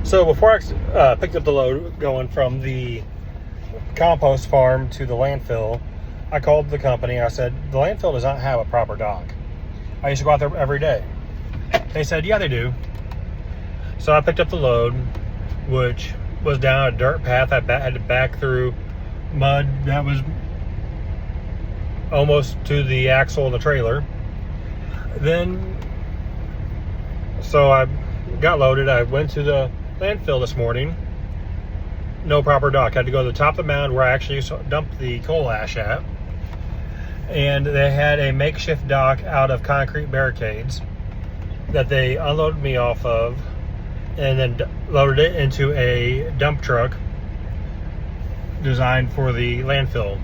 So before I picked up the load going from the compost farm to the landfill, I called the company. I said, the landfill does not have a proper dock. I used to go out there every day. They said, yeah, they do. So I picked up the load, which was down a dirt path. I had to back through mud that was almost to the axle of the trailer. So I got loaded. I went to the landfill this morning. No proper dock. I had to go to the top of the mound where I actually dumped the coal ash at. And they had a makeshift dock out of concrete barricades that they unloaded me off of and then loaded it into a dump truck designed for the landfill.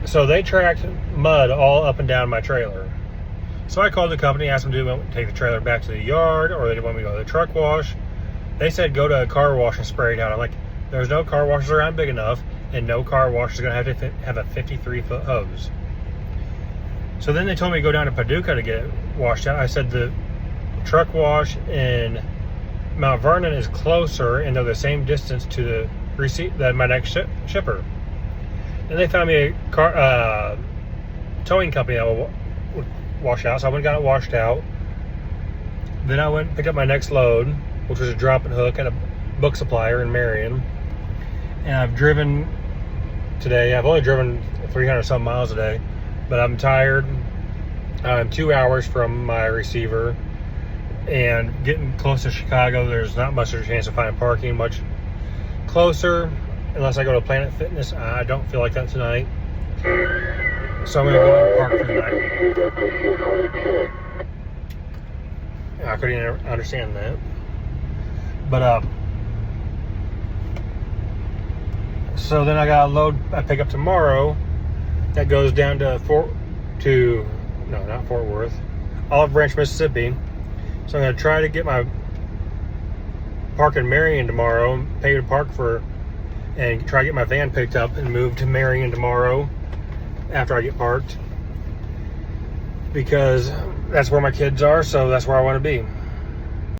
So they tracked mud all up and down my trailer. So I called the company, asked them, do they want me to take the trailer back to the yard or they want me to go to the truck wash? They said go to a car wash and spray it out. I'm like, there's no car washers around big enough, and no car wash is going to have a 53-foot hose. So then they told me to go down to Paducah to get it washed out. I said the truck wash in Mount Vernon is closer and they're the same distance to the receipt that my next shipper. And they found me a car towing company that will wash out. So I went and got it washed out. Then I went and picked up my next load, which was a drop and hook at a book supplier in Marion. And I've driven today. I've only driven 300 some miles a day, but I'm tired. I'm 2 hours from my receiver and getting close to Chicago. There's not much of a chance of finding parking much closer unless I go to Planet Fitness. I don't feel like that tonight. So I'm going to go ahead and park for the night. I couldn't even understand that. But, so then I got a load I pick up tomorrow that goes down to not Fort Worth, Olive Branch, Mississippi. So I'm going to try to get my park in Marion tomorrow, pay to park and try to get my van picked up and moved to Marion tomorrow after I get parked. Because that's where my kids are, so that's where I want to be.